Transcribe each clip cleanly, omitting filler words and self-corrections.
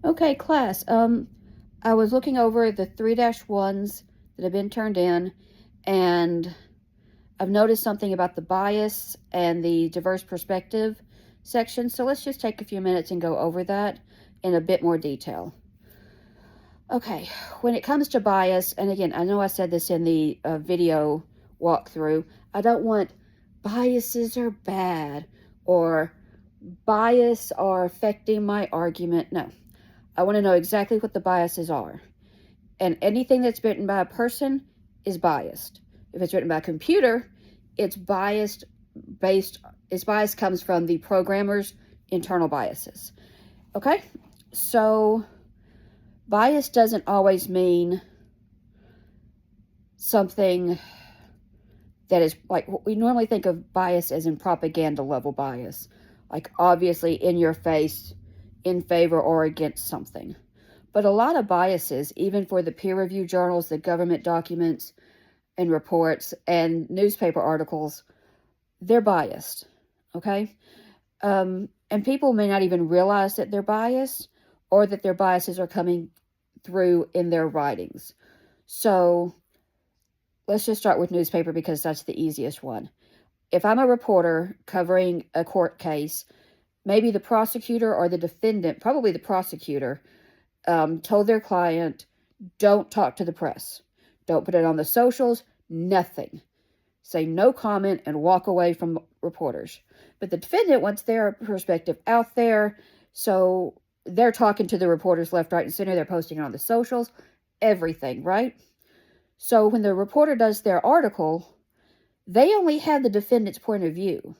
Okay, class. I was looking over the 3-1s that have been turned in, and I've noticed something about the bias and the diverse perspective section. So let's just take a few minutes and go over that in a bit more detail. Okay, when it comes to bias, and again, I know I said this in the video walkthrough, I don't want biases are bad or bias are affecting my argument. No, I want to know exactly what the biases are. And anything that's written by a person is biased. If it's written by a computer, it's biased its bias comes from the programmer's internal biases. Okay? So bias doesn't always mean something that is like we normally think of bias as in propaganda level bias, like obviously in your face, in favor or against something. But a lot of biases, even for the peer-reviewed journals, the government documents and reports and newspaper articles, they're biased, okay? And people may not even realize that they're biased or that their biases are coming through in their writings. So let's just start with newspaper because that's the easiest one. If I'm a reporter covering a court case, maybe the prosecutor or the defendant, probably the prosecutor, told their client, don't talk to the press. Don't put it on the socials, nothing. Say no comment and walk away from reporters. But the defendant wants their perspective out there, so they're talking to the reporters left, right, and center. They're posting it on the socials, everything, right? So when the reporter does their article, they only have the defendant's point of view.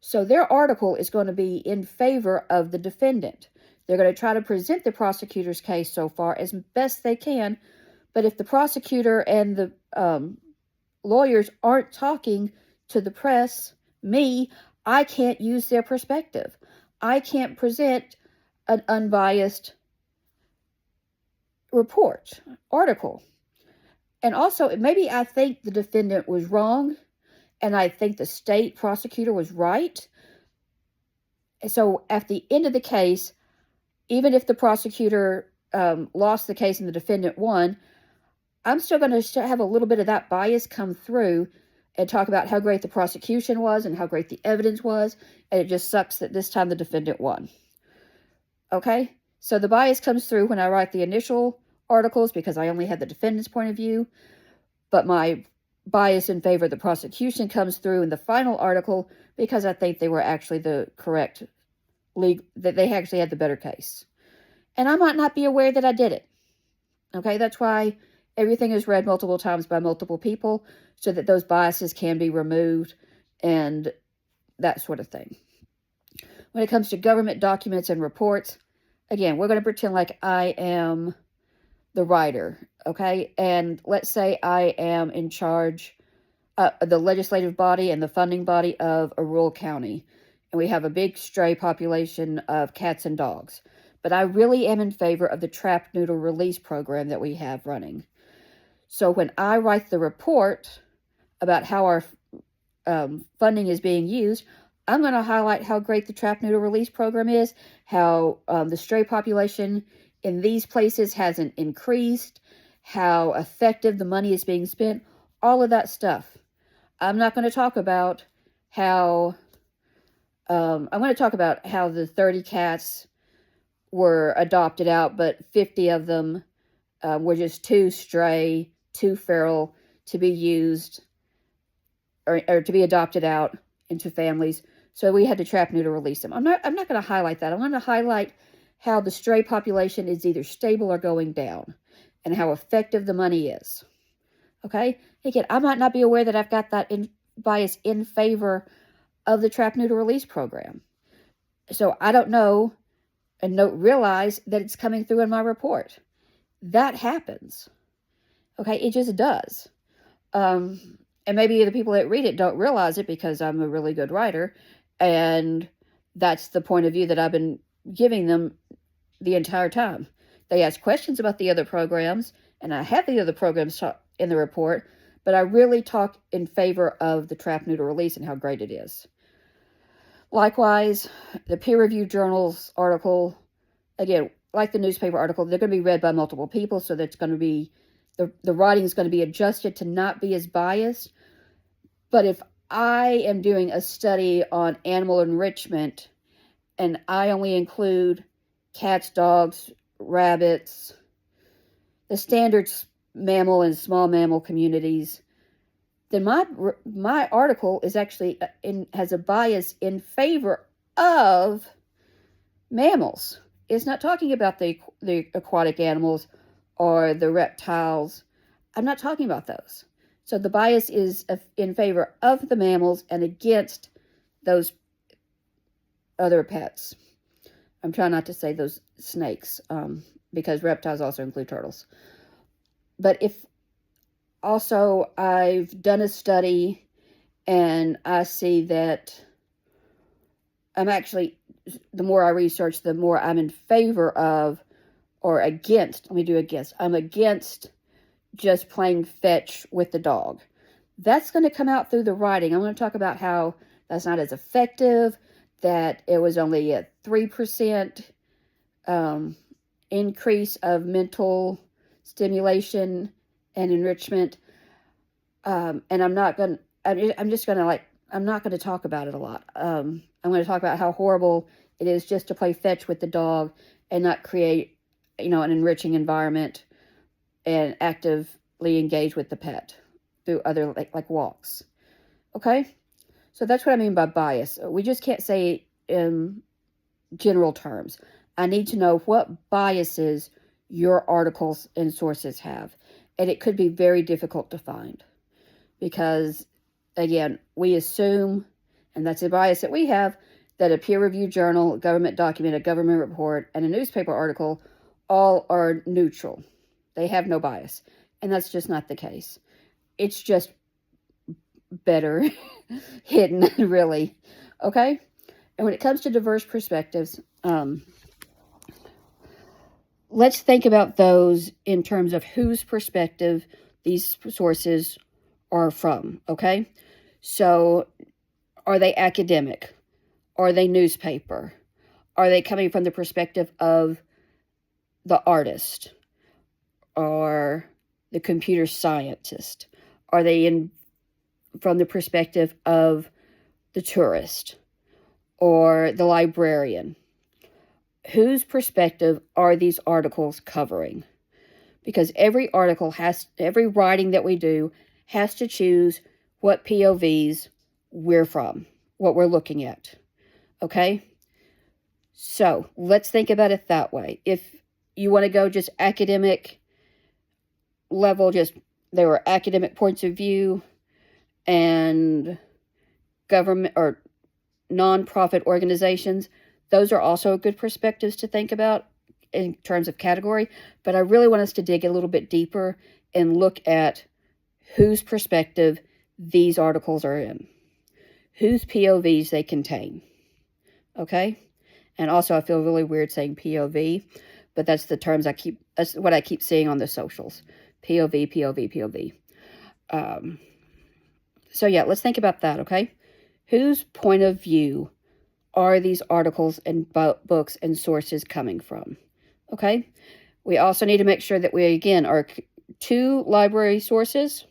So their article is going to be in favor of the defendant. They're going to try to present the prosecutor's case so far as best they can. But if the prosecutor and the lawyers aren't talking to the press, I can't use their perspective. I can't present an unbiased article. And also, maybe I think the defendant was wrong, and I think the state prosecutor was right. So at the end of the case, even if the prosecutor lost the case and the defendant won, I'm still going to have a little bit of that bias come through and talk about how great the prosecution was and how great the evidence was, and it just sucks that this time the defendant won. Okay? So the bias comes through when I write the initial articles because I only had the defendant's point of view, but my bias in favor of the prosecution comes through in the final article because I think they were actually the correct that they actually had the better case. And I might not be aware that I did it. Okay, that's why everything is read multiple times by multiple people so that those biases can be removed and that sort of thing. When it comes to government documents and reports, again, we're going to pretend like I am the writer, okay? And let's say I am in charge of the legislative body and the funding body of a rural county. And we have a big stray population of cats and dogs. But I really am in favor of the trap noodle release program that we have running. So when I write the report about how our funding is being used, I'm going to highlight how great the trap noodle release program is, how the stray population in these places hasn't increased, how effective the money is being spent, all of that stuff. I'm not going to talk about how I'm going to talk about how the 30 cats were adopted out, but 50 of them were just too stray, too feral to be used or to be adopted out into families. So we had to trap neuter release them. I'm not going to highlight that. I'm going to highlight how the stray population is either stable or going down and how effective the money is. Okay? Again, I might not be aware that I've got that bias in favor of the trap neuter release program. So I don't know and don't realize that it's coming through in my report. That happens. Okay? It just does. And maybe the people that read it don't realize it because I'm a really good writer, and that's the point of view that I've been giving them the entire time. They ask questions about the other programs, and I have the other programs in the report, but I really talk in favor of the trap neuter release and how great it is. Likewise, the peer-reviewed journals article, again, like the newspaper article, they're going to be read by multiple people, so that's going to be, the writing is going to be adjusted to not be as biased. But if I am doing a study on animal enrichment and I only include cats, dogs, rabbits, the standard mammal and small mammal communities, then my article is actually has a bias in favor of mammals. It's not talking about the aquatic animals or the reptiles. I'm not talking about those. So the bias is in favor of the mammals and against those other pets. I'm trying not to say those snakes, because reptiles also include turtles. But if also I've done a study and I see that I'm actually, the more I research, the more I'm in favor of or against, let me do against, I'm against just playing fetch with the dog. That's going to come out through the writing. I'm going to talk about how that's not as effective, that it was only a 3% increase of mental stimulation and enrichment. And I'm not going to talk about it a lot. I'm going to talk about how horrible it is just to play fetch with the dog and not create, an enriching environment and actively engage with the pet through other like walks. Okay? So that's what I mean by bias. We just can't say in general terms. I need to know what biases your articles and sources have. And it could be very difficult to find because, again, we assume, and that's a bias that we have, that a peer-reviewed journal, a government document, a government report, and a newspaper article all are neutral. They have no bias. And that's just not the case. It's just better hidden, really. Okay? And when it comes to diverse perspectives, let's think about those in terms of whose perspective these sources are from, okay? So, are they academic? Are they newspaper? Are they coming from the perspective of the artist or the computer scientist? Are they from the perspective of the tourist or the librarian? Whose perspective are these articles covering? Because every writing that we do has to choose what POVs we're from, what we're looking at. Okay? So, let's think about it that way. If you want to go just academic level, there were academic points of view and government or nonprofit organizations, those are also good perspectives to think about in terms of category. But I really want us to dig a little bit deeper and look at whose perspective these articles are in, whose POVs they contain. Okay? And also, I feel really weird saying POV, but that's that's what I keep seeing on the socials. POV, POV, POV. So yeah, let's think about that, okay? Whose point of view are these articles and books and sources coming from? Okay? We also need to make sure that we, again, are 2 library sources,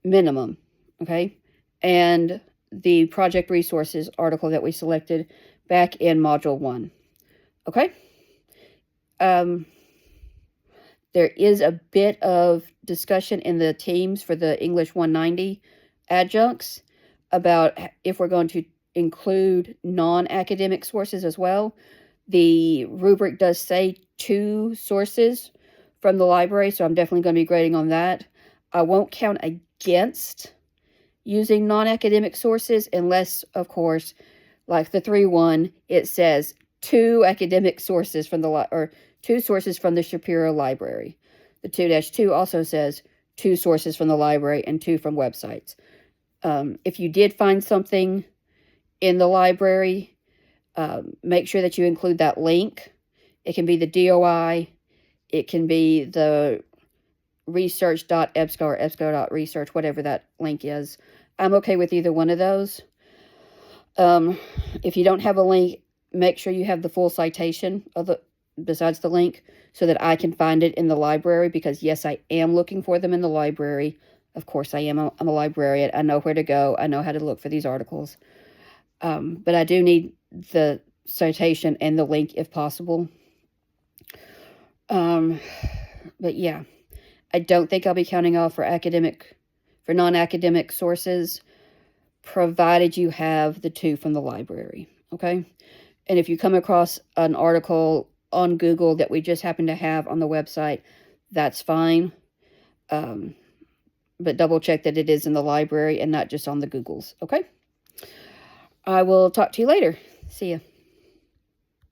minimum, okay? And the project resources article that we selected back in Module 1, okay? There is a bit of discussion in the teams for the English 190 adjuncts about if we're going to include non-academic sources as well. The rubric does say 2 sources from the library, so I'm definitely going to be grading on that. I won't count against using non-academic sources unless, of course, like the 3.1, it says 2 academic sources from or 2 sources from the Shapiro Library. The 2-2 also says 2 sources from the library and 2 from websites. If you did find something in the library, make sure that you include that link. It can be the DOI. It can be the research.ebsco or ebsco.research, whatever that link is. I'm okay with either one of those. If you don't have a link, make sure you have the full citation of besides the link so that I can find it in the library, because yes, I am looking for them in the library. Of course I am. I'm a librarian. I know where to go. I know how to look for these articles. But I do need the citation and the link if possible. But yeah, I don't think I'll be counting off for non-academic sources, provided you have the 2 from the library, okay? And if you come across an article on Google that we just happen to have on the website, that's fine. But double check that it is in the library and not just on the Googles, okay? I will talk to you later. See ya.